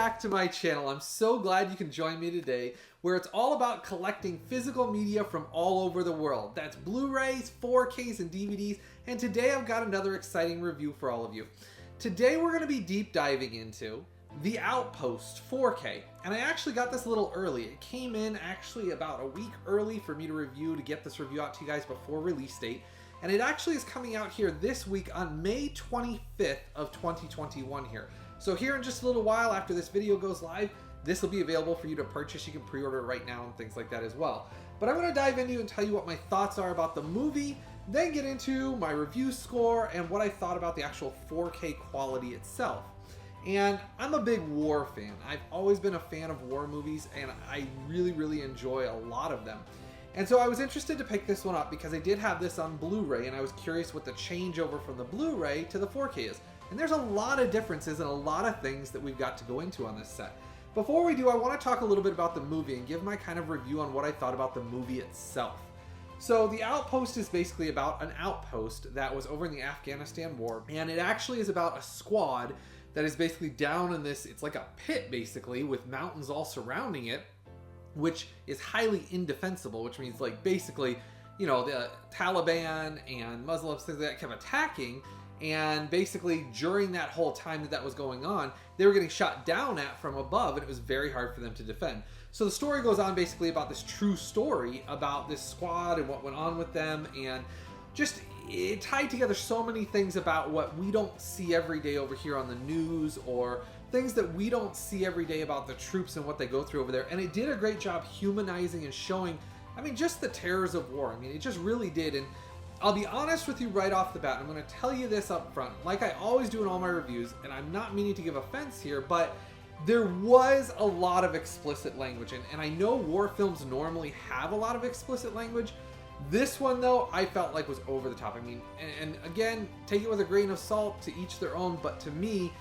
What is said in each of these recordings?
back to my channel. I'm so glad you can join me today, where it's all about collecting physical media from all over the world. That's Blu-rays, 4Ks, and DVDs, and today I've got another exciting review for all of you. Today we're going to be deep diving into the Outpost 4K, and I actually got this a little early. It came in actually about a week early for me to review, to get this review out to you guys before release date. And it actually is coming out here this week on May 25th of 2021 here. So here in just a little while after this video goes live, this will be available for you to purchase. You can pre-order it right now and things like that as well. But I'm going to dive into and tell you what my thoughts are about the movie, then get into my review score and what I thought about the actual 4K quality itself. And I'm a big war fan. I've always been a fan of war movies, and I really enjoy a lot of them. And so I was interested to pick this one up because I did have this on Blu-ray, and I was curious what the changeover from the Blu-ray to the 4K is. And there's a lot of differences and a lot of things that we've got to go into on this set. Before we do, I want to talk a little bit about the movie and give my kind of review on what I thought about the movie itself. So The Outpost is basically about an outpost that was over in the Afghanistan war, and it actually is about a squad that is basically down in this, it's like a pit basically, with mountains all surrounding it, which is highly indefensible, which means like basically, you know, the Taliban and Muslims, things like that, kept attacking, and basically during that whole time that was going on, they were getting shot down at from above, and it was very hard for them to defend. So the story goes on basically about this true story about this squad and what went on with them, and just it tied together so many things about what we don't see every day over here on the news, or things that we don't see every day about the troops and what they go through over there. And it did a great job humanizing and showing, I mean, just the terrors of war. I mean, it just really did. And I'll be honest with you right off the bat. I'm going to tell you this up front, like I always do in all my reviews, and I'm not meaning to give offense here, but there was a lot of explicit language. And I know war films normally have a lot of explicit language. This one, though, I felt like was over the top. I mean, and again, take it with a grain of salt, to each their own, but to me,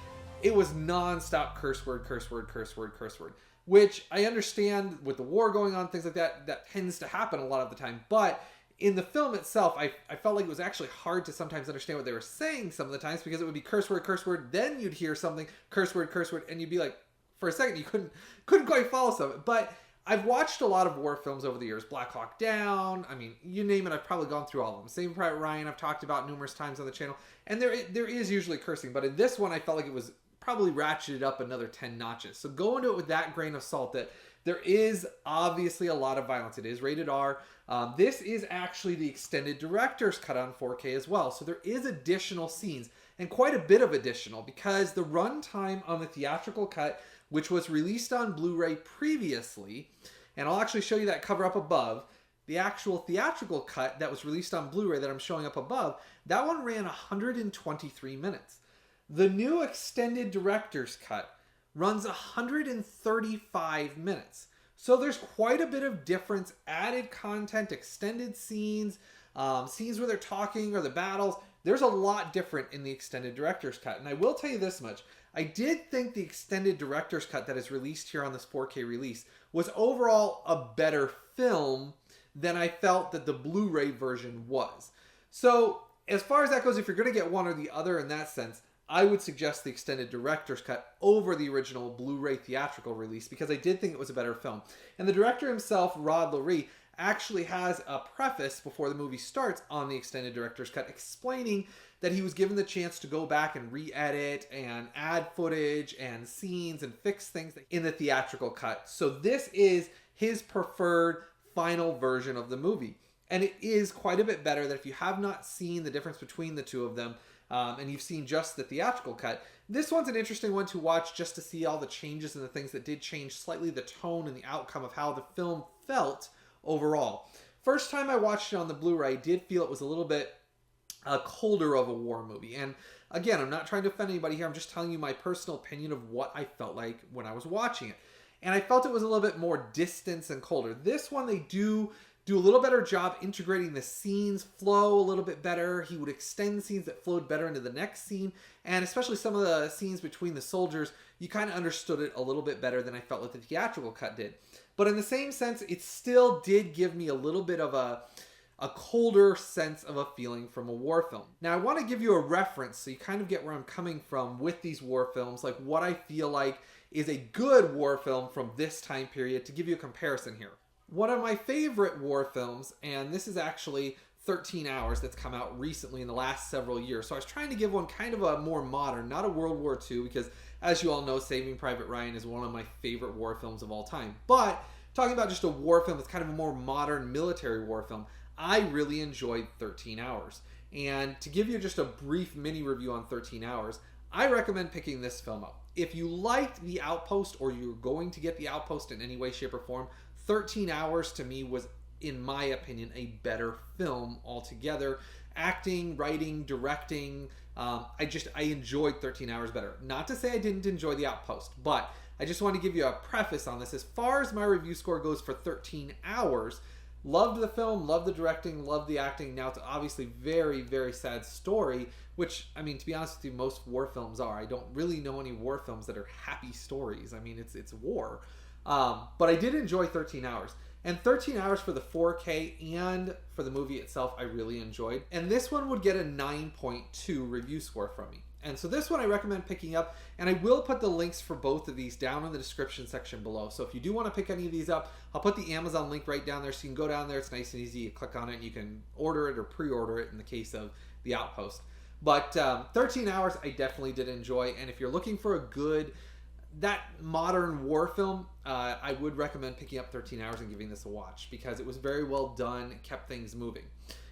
it was non-stop curse word, curse word, curse word, curse word, which I understand with the war going on, things like that, that tends to happen a lot of the time. But in the film itself, I felt like it was actually hard to sometimes understand what they were saying some of the times, because it would be curse word, then you'd hear something, curse word, and you'd be like, for a second, you couldn't quite follow some of it. But I've watched a lot of war films over the years. Black Hawk Down, I mean, you name it, I've probably gone through all of them. Saving Private Ryan, I've talked about numerous times on the channel. And there is usually cursing, but in this one, I felt like it was probably ratcheted up another 10 notches. So go into it with that grain of salt, that there is obviously a lot of violence. It is rated R. This is actually the extended director's cut on 4K as well. So there is additional scenes, and quite a bit of additional, because the runtime on the theatrical cut, which was released on Blu-ray previously, and I'll actually show you that cover up above, the actual theatrical cut that was released on Blu-ray that I'm showing up above, that one ran 123 minutes. The new extended director's cut runs 135 minutes. So there's quite a bit of difference, added content, extended scenes, scenes where they're talking, or the battles. There's a lot different in the extended director's cut. And I will tell you this much. I did think the extended director's cut that is released here on this 4K release was overall a better film than I felt that the Blu-ray version was. So as far as that goes, if you're going to get one or the other in that sense, I would suggest the extended director's cut over the original Blu-ray theatrical release, because I did think it was a better film. And the director himself, Rod Lurie, actually has a preface before the movie starts on the extended director's cut explaining that he was given the chance to go back and re-edit and add footage and scenes and fix things in the theatrical cut. So this is his preferred final version of the movie. And it is quite a bit better. That if you have not seen the difference between the two of them, and you've seen just the theatrical cut, this one's an interesting one to watch, just to see all the changes and the things that did change slightly the tone and the outcome of how the film felt overall. First time I watched it on the Blu-ray, I did feel it was a little bit colder of a war movie. And again, I'm not trying to offend anybody here. I'm just telling you my personal opinion of what I felt like when I was watching it. And I felt it was a little bit more distant and colder. This one, they do a little better job integrating the scenes flow a little bit better. He would extend scenes that flowed better into the next scene. And especially some of the scenes between the soldiers, you kind of understood it a little bit better than I felt like the theatrical cut did. But in the same sense, it still did give me a little bit of a a colder sense of a feeling from a war film. Now, I want to give you a reference so you kind of get where I'm coming from with these war films, like what I feel like is a good war film from this time period, to give you a comparison here. One of my favorite war films, and this is actually 13 Hours, that's come out recently in the last several years. So I was trying to give one kind of a more modern, not a World War II, because as you all know, Saving Private Ryan is one of my favorite war films of all time. But talking about just a war film that's kind of a more modern military war film, I really enjoyed 13 Hours. And to give you just a brief mini review on 13 Hours, I recommend picking this film up. If you liked The Outpost, or you're going to get The Outpost in any way, shape, or form, 13 Hours to me was, in my opinion, a better film altogether. Acting, writing, directing, I enjoyed 13 Hours better. Not to say I didn't enjoy The Outpost, but I just want to give you a preface on this. As far as my review score goes for 13 Hours, loved the film, loved the directing, loved the acting. Now, it's obviously very, very sad story, which, I mean, to be honest with you, most war films are. I don't really know any war films that are happy stories. I mean, it's war. But I did enjoy 13 Hours. And 13 Hours for the 4K and for the movie itself, I really enjoyed. And this one would get a 9.2 review score from me. And so this one I recommend picking up, and I will put the links for both of these down in the description section below. So if you do want to pick any of these up, I'll put the Amazon link right down there, so you can go down there. It's nice and easy. You click on it and you can order it or pre-order it in the case of The Outpost. But 13 Hours I definitely did enjoy, and if you're looking for a good, that modern war film, I would recommend picking up 13 Hours and giving this a watch, because it was very well done, it kept things moving.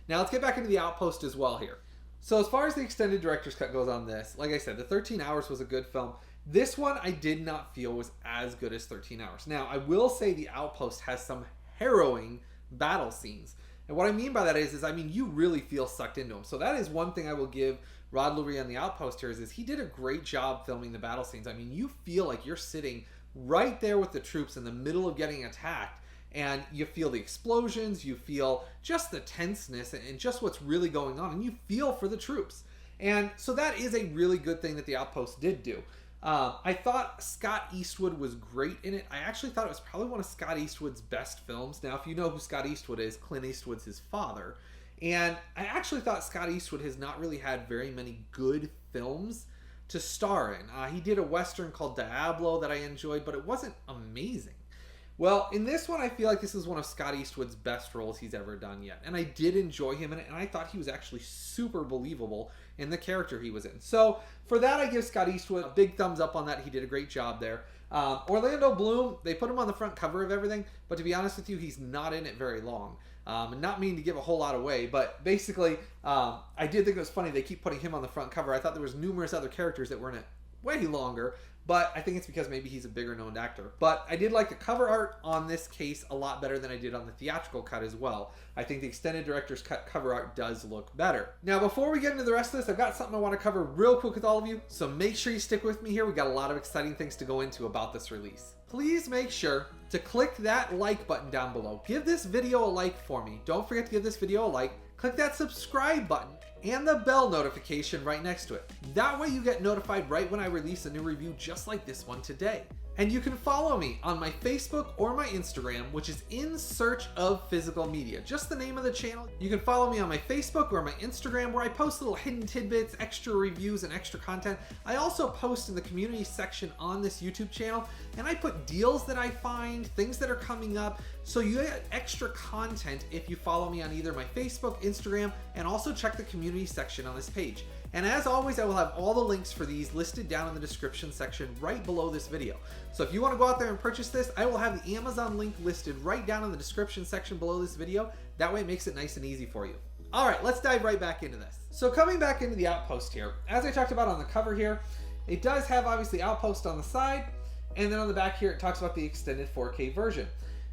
Now let's get back into The Outpost as well here. So as far as the extended director's cut goes on this, like I said, the 13 Hours was a good film. This one I did not feel was as good as 13 Hours. Now, I will say The Outpost has some harrowing battle scenes. And what I mean by that is I mean, you really feel sucked into them. So that is one thing I will give Rod Lurie on The Outpost here, is he did a great job filming the battle scenes. I mean, you feel like you're sitting right there with the troops in the middle of getting attacked, and you feel the explosions, you feel just the tenseness and just what's really going on, and you feel for the troops. And so that is a really good thing that The Outpost did do. I thought Scott Eastwood was great in it. I actually thought it was probably one of Scott Eastwood's best films. Now, if you know who Scott Eastwood is, Clint Eastwood's his father. And I actually thought Scott Eastwood has not really had very many good films to star in. He did a Western called Diablo that I enjoyed, but it wasn't amazing. Well, in this one, I feel like this is one of Scott Eastwood's best roles he's ever done yet. And I did enjoy him in it, and I thought he was actually super believable in the character he was in. So for that, I give Scott Eastwood a big thumbs up on that. He did a great job there. Orlando Bloom, they put him on the front cover of everything, but to be honest with you, he's not in it very long. And not meaning to give a whole lot away, but basically, I did think it was funny they keep putting him on the front cover. I thought there was numerous other characters that were in it way longer, but I think it's because maybe he's a bigger known actor. But I did like the cover art on this case a lot better than I did on the theatrical cut as well. I think the extended director's cut cover art does look better. Now, before we get into the rest of this, I've got something I want to cover real quick with all of you, so make sure you stick with me here. We got a lot of exciting things to go into about this release. Please make sure to click that like button down below. Give this video a like for me. Don't forget to give this video a like. Click that subscribe button and the bell notification right next to it. That way you get notified right when I release a new review just like this one today. And you can follow me on my Facebook or my Instagram, which is In Search of Physical Media. Just the name of the channel. You can follow me on my Facebook or my Instagram, where I post little hidden tidbits, extra reviews, and extra content. I also post in the community section on this YouTube channel, and I put deals that I find, things that are coming up, so you get extra content if you follow me on either my Facebook, Instagram, and also check the community section on this page. And as always, I will have all the links for these listed down in the description section right below this video. So if you want to go out there and purchase this, I will have the Amazon link listed right down in the description section below this video. That way it makes it nice and easy for you. All right, let's dive right back into this. So coming back into the Outpost here, as I talked about on the cover here, it does have obviously Outpost on the side, and then on the back here it talks about the extended 4K version.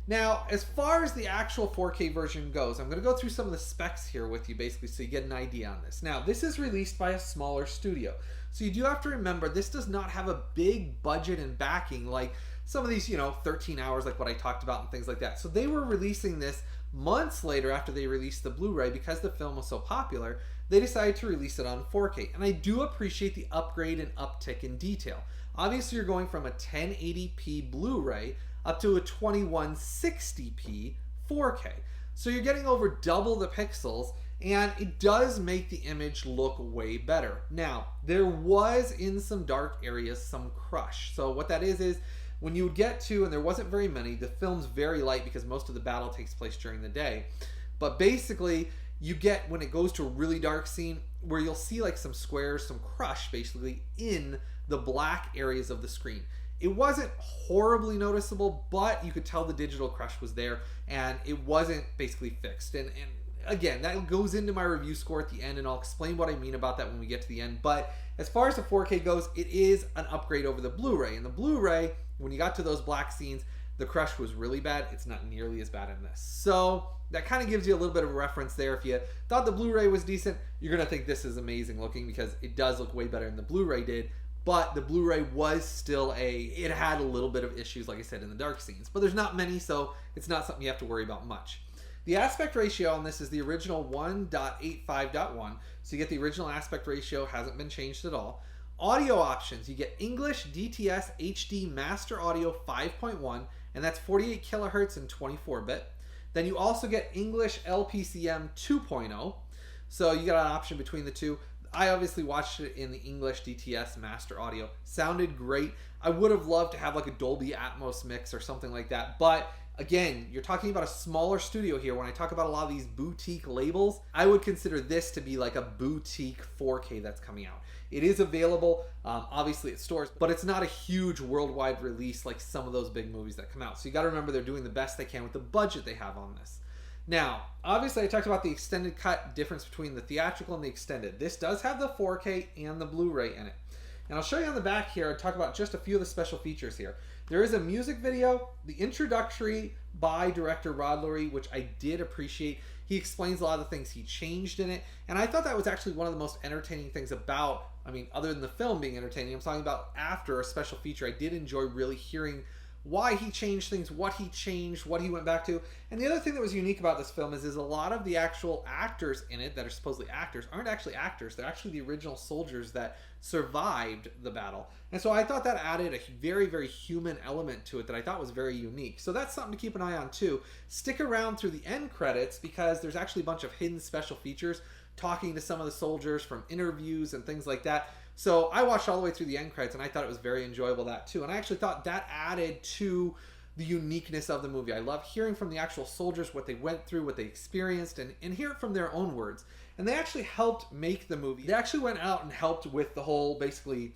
Now, as far as the actual 4K version goes, I'm going to go through some of the specs here with you basically so you get an idea on this. Now, this is released by a smaller studio. So you do have to remember, this does not have a big budget and backing like some of these, 13 hours like what I talked about and things like that. So they were releasing this months later after they released the Blu-ray because the film was so popular. They decided to release it on 4K. And I do appreciate the upgrade and uptick in detail. Obviously, you're going from a 1080p Blu-ray up to a 2160p 4K. So you're getting over double the pixels, and it does make the image look way better. Now, there was in some dark areas some crush. So what that is when you would get to, and there wasn't very many, the film's very light because most of the battle takes place during the day. But basically, you get, when it goes to a really dark scene, where you'll see like some squares, some crush basically in the black areas of the screen. It wasn't horribly noticeable, but you could tell the digital crush was there, and it wasn't basically fixed. And again, that goes into my review score at the end, and I'll explain what I mean about that when we get to the end. But as far as the 4K goes, it is an upgrade over the Blu-ray. And the Blu-ray, when you got to those black scenes, the crush was really bad. It's not nearly as bad in this. So that kind of gives you a little bit of a reference there. If you thought the Blu-ray was decent, you're going to think this is amazing looking, because it does look way better than the Blu-ray did. But the Blu-ray was still it had a little bit of issues, like I said, in the dark scenes. But there's not many, so it's not something you have to worry about much. The aspect ratio on this is the original 1.85.1. So you get the original aspect ratio, hasn't been changed at all. Audio options, you get English DTS HD Master Audio 5.1, and that's 48 kilohertz and 24-bit. Then you also get English LPCM 2.0. So you got an option between the two. I obviously watched it in the English DTS Master Audio. Sounded great. I would have loved to have like a Dolby Atmos mix or something like that. But again, you're talking about a smaller studio here. When I talk about a lot of these boutique labels, I would consider this to be like a boutique 4K that's coming out. It is available, obviously, at stores, but it's not a huge worldwide release like some of those big movies that come out. So you got to remember they're doing the best they can with the budget they have on this. Now, obviously I talked about the extended cut difference between the theatrical and the extended. This does have the 4K and the Blu-ray in it. And I'll show you on the back here, I'll talk about just a few of the special features here. There is a music video, the introductory by director Rod Lurie, which I did appreciate. He explains a lot of the things he changed in it, and I thought that was actually one of the most entertaining things about, I mean, other than the film being entertaining, I'm talking about after a special feature. I did enjoy really hearing why he changed things, what he changed, what he went back to. And the other thing that was unique about this film is a lot of the actual actors in it that are supposedly actors aren't actually actors. They're actually the original soldiers that survived the battle. And so I thought that added a very, very human element to it that I thought was very unique. So that's something to keep an eye on too. Stick around through the end credits, because there's actually a bunch of hidden special features talking to some of the soldiers from interviews and things like that. So I watched all the way through the end credits, and I thought it was very enjoyable, that too. And I actually thought that added to the uniqueness of the movie. I love hearing from the actual soldiers what they went through, what they experienced, and hear it from their own words. And they actually helped make the movie. They actually went out and helped with the whole, basically,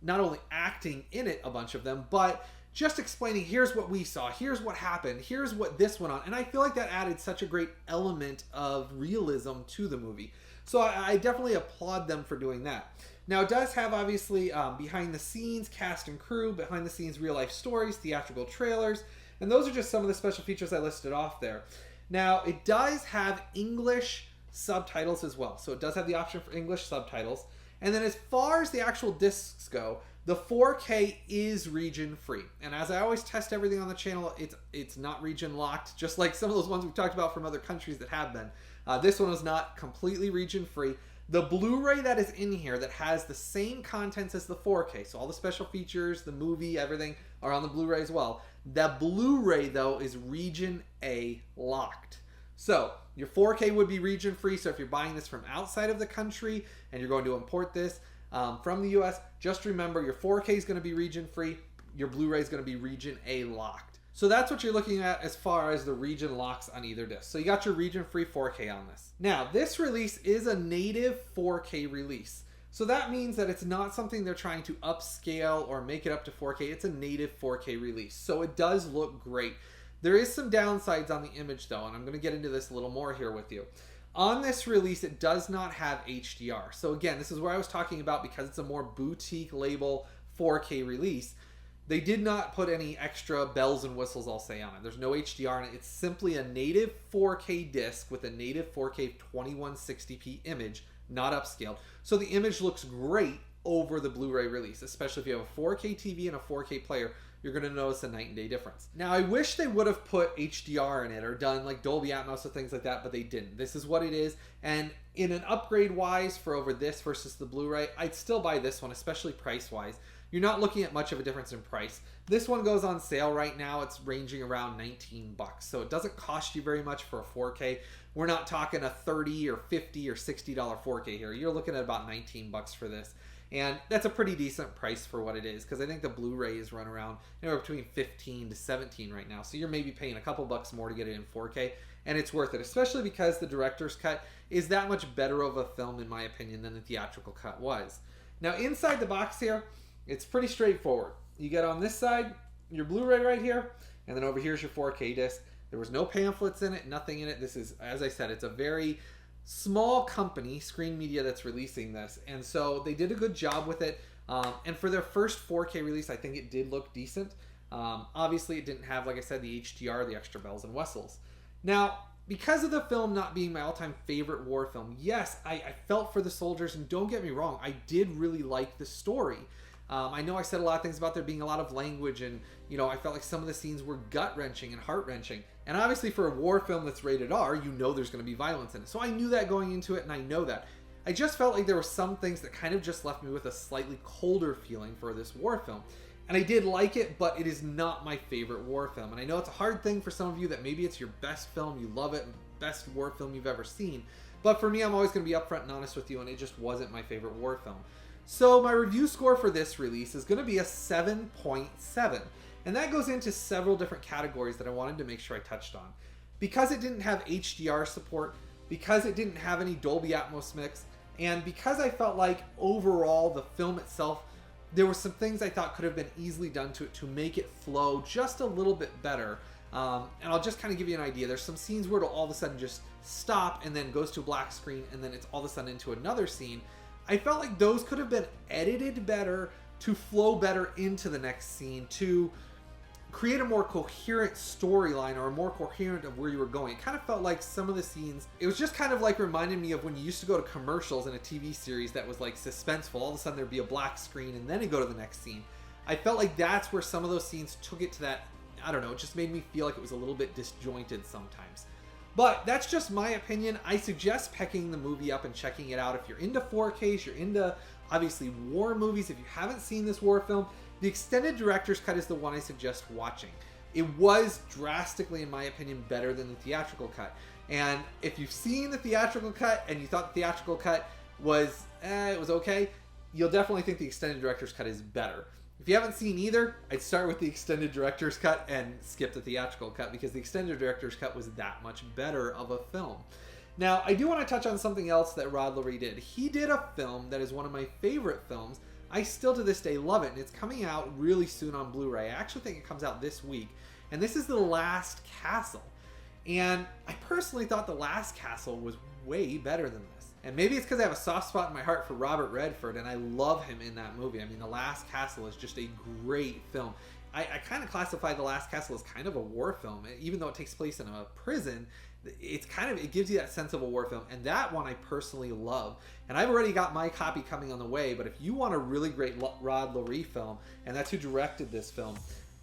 not only acting in it, a bunch of them, but just explaining, here's what we saw, here's what happened, here's what this went on. And I feel like that added such a great element of realism to the movie. So I definitely applaud them for doing that. Now, it does have, obviously, behind the scenes cast and crew, behind the scenes real life stories, theatrical trailers, and those are just some of the special features I listed off there. Now, it does have English subtitles as well. So it does have the option for English subtitles. And then as far as the actual discs go, the 4K is region free. And as I always test everything on the channel, it's not region locked, just like some of those ones we've talked about from other countries that have been. This one is not completely region free. The Blu-ray that is in here that has the same contents as the 4K, so all the special features, the movie, everything are on the Blu-ray as well. The Blu-ray, though, is region A locked. So your 4K would be region free, so if you're buying this from outside of the country and you're going to import this from the US, just remember your 4K is going to be region free, your Blu-ray is going to be region A locked. So that's what you're looking at as far as the region locks on either disc. So you got your region-free 4K on this. Now, this release is a native 4K release. So that means that it's not something they're trying to upscale or make it up to 4K. It's a native 4K release. So it does look great. There is some downsides on the image though, and I'm going to get into this a little more here with you. On this release, it does not have HDR. So again, this is where I was talking about, because it's a more boutique label 4K release. They did not put any extra bells and whistles, I'll say, on it. There's no HDR in it. It's simply a native 4K disc with a native 4K 2160p image, not upscaled. So the image looks great over the Blu-ray release, especially if you have a 4K TV and a 4K player. you're going to notice a night and day difference. Now, I wish they would have put HDR in it or done like Dolby Atmos or things like that, but they didn't. This is what it is. And in an upgrade wise for over this versus the Blu-ray, I'd still buy this one, especially price wise. You're not looking at much of a difference in price. This one goes on sale right now. It's ranging around 19 bucks. So it doesn't cost you very much for a 4K. We're not talking a 30 or 50 or $60 4K here. You're looking at about 19 bucks for this. And that's a pretty decent price for what it is, because I think the Blu-ray is run around between 15 to 17 right now. So you're maybe paying a couple bucks more to get it in 4K, and it's worth it, especially because the director's cut is that much better of a film, in my opinion, than the theatrical cut was. Now, inside the box here, it's pretty straightforward. You get on this side your Blu-ray right here, and then over here's your 4K disc. There was no pamphlets in it, nothing in it. This is, as I said, it's a very small company, Screen Media, that's releasing this, and so they did a good job with it. And for their first 4K release, I think it did look decent. Obviously, it didn't have, like I said, the HDR, the extra bells and whistles. Now, because of the film not being my all-time favorite war film, yes, I felt for the soldiers, and don't get me wrong, I did really like the story. I know I said a lot of things about there being a lot of language, and I felt like some of the scenes were gut-wrenching and heart-wrenching. And obviously for a war film that's rated R, there's going to be violence in it. So I knew that going into it, and I know that. I just felt like there were some things that kind of just left me with a slightly colder feeling for this war film. And I did like it, but it is not my favorite war film. And I know it's a hard thing for some of you that maybe it's your best film, you love it, best war film you've ever seen. But for me, I'm always going to be upfront and honest with you, and it just wasn't my favorite war film. So my review score for this release is going to be a 7.7. And that goes into several different categories that I wanted to make sure I touched on. Because it didn't have HDR support, because it didn't have any Dolby Atmos mix, and because I felt like overall the film itself, there were some things I thought could have been easily done to it to make it flow just a little bit better. And I'll just kind of give you an idea. There's some scenes where it'll all of a sudden just stop and then goes to a black screen, and then it's all of a sudden into another scene. I felt like those could have been edited better to flow better into the next scene, to create a more coherent storyline or a more coherent of where you were going. It kind of felt like some of the scenes, it was just kind of like reminding me of when you used to go to commercials in a TV series that was like suspenseful. All of a sudden there'd be a black screen and then it'd go to the next scene. I felt like that's where some of those scenes took it to that, I don't know, it just made me feel like it was a little bit disjointed sometimes. But that's just my opinion. I suggest picking the movie up and checking it out. If you're into 4Ks, you're into obviously war movies, if you haven't seen this war film, the extended director's cut is the one I suggest watching. It was drastically, in my opinion, better than the theatrical cut. And if you've seen the theatrical cut and you thought the theatrical cut was, it was okay, you'll definitely think the extended director's cut is better. If you haven't seen either, I'd start with the extended director's cut and skip the theatrical cut, because the extended director's cut was that much better of a film. Now, I do want to touch on something else that Rod Lurie did. He did a film that is one of my favorite films. I still to this day love it, and it's coming out really soon on Blu-ray. I actually think it comes out this week, and this is The Last Castle. And I personally thought The Last Castle was way better than this. And maybe it's because I have a soft spot in my heart for Robert Redford, and I love him in that movie. I mean, The Last Castle is just a great film. I kind of classify The Last Castle as kind of a war film. Even though it takes place in a prison, it gives you that sense of a war film, and that one I personally love. And I've already got my copy coming on the way, but if you want a really great Rod Lurie film, and that's who directed this film,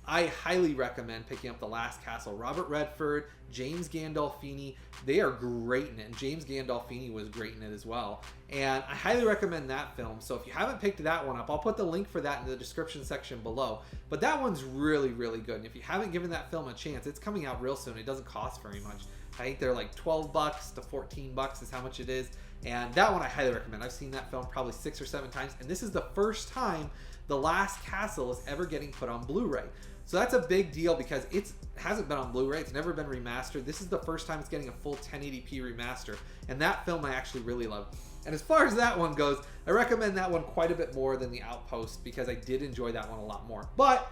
I highly recommend picking up The Last Castle. Robert Redford, James Gandolfini, they are great in it, and James Gandolfini was great in it as well. And I highly recommend that film. So if you haven't picked that one up, I'll put the link for that in the description section below. But that one's really, really good. And if you haven't given that film a chance, it's coming out real soon. It doesn't cost very much. I think they're like 12 bucks to 14 bucks is how much it is. And that one I highly recommend. I've seen that film probably 6 or 7 times, and this is the first time The Last Castle is ever getting put on Blu-ray. So that's a big deal because it hasn't been on Blu-ray. It's never been remastered. This is the first time it's getting a full 1080p remaster. And that film I actually really love. And as far as that one goes, I recommend that one quite a bit more than The Outpost, because I did enjoy that one a lot more. But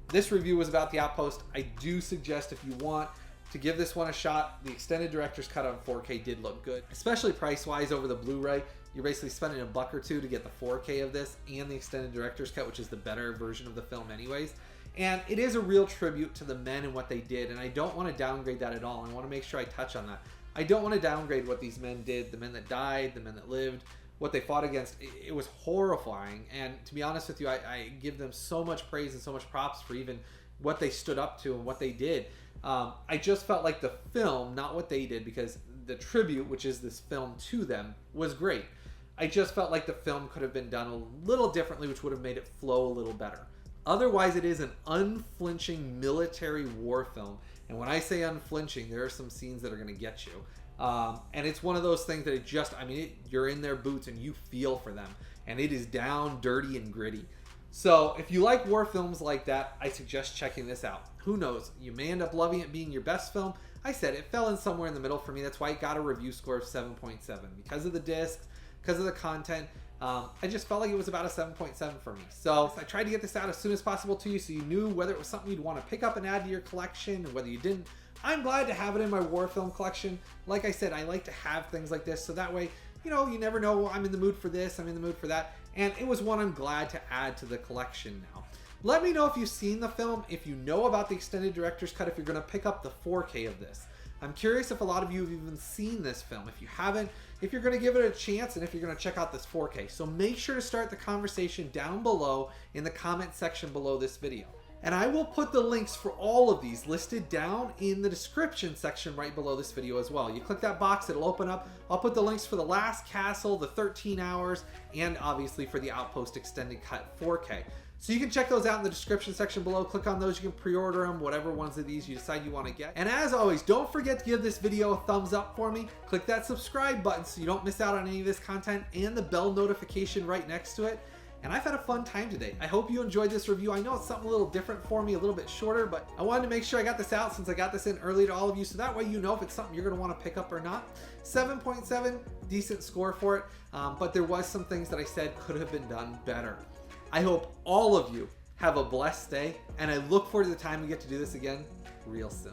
this review was about The Outpost. I do suggest, if you want to give this one a shot, the extended director's cut on 4K did look good, especially price-wise over the Blu-ray. You're basically spending $1 or $2 to get the 4K of this and the extended director's cut, which is the better version of the film anyways. And it is a real tribute to the men and what they did, and I don't want to downgrade that at all. I want to make sure I touch on that. I don't want to downgrade what these men did, the men that died, the men that lived, what they fought against, it was horrifying. And to be honest with you, I give them so much praise and so much props for even what they stood up to and what they did. I just felt like the film, not what they did, because the tribute, which is this film to them, was great. I just felt like the film could have been done a little differently, which would have made it flow a little better. Otherwise, it is an unflinching military war film. And when I say unflinching, there are some scenes that are going to get you. And it's one of those things that it just, I mean, you're in their boots and you feel for them. And it is down, dirty, and gritty. So if you like war films like that, I suggest checking this out. Who knows? You may end up loving it being your best film. I said it fell in somewhere in the middle for me. That's why it got a review score of 7.7. Because of the discs, because of the content, I just felt like it was about a 7.7 for me. So I tried to get this out as soon as possible to you so you knew whether it was something you'd want to pick up and add to your collection and whether you didn't. I'm glad to have it in my war film collection. Like I said, I like to have things like this so that way, you know, you never know, I'm in the mood for this, I'm in the mood for that. And it was one I'm glad to add to the collection now. Let me know if you've seen the film, if you know about the extended director's cut, if you're going to pick up the 4K of this. I'm curious if a lot of you have even seen this film. If you haven't, if you're going to give it a chance, and if you're going to check out this 4K. So make sure to start the conversation down below in the comment section below this video. And I will put the links for all of these listed down in the description section right below this video as well. You click that box, it'll open up. I'll put the links for The Last Castle, the 13 hours, and obviously for the Outpost Extended Cut 4K. So you can check those out in the description section below. Click on those, you can pre-order them, whatever ones of these you decide you want to get. And as always, don't forget to give this video a thumbs up for me. Click that subscribe button so you don't miss out on any of this content, and the bell notification right next to it. And I've had a fun time today. I hope you enjoyed this review. I know it's something a little different for me, a little bit shorter, but I wanted to make sure I got this out since I got this in early to all of you, so that way you know if it's something you're going to want to pick up or not. 7.7, decent score for it, but there was some things that I said could have been done better. I hope all of you have a blessed day, and I look forward to the time we get to do this again real soon.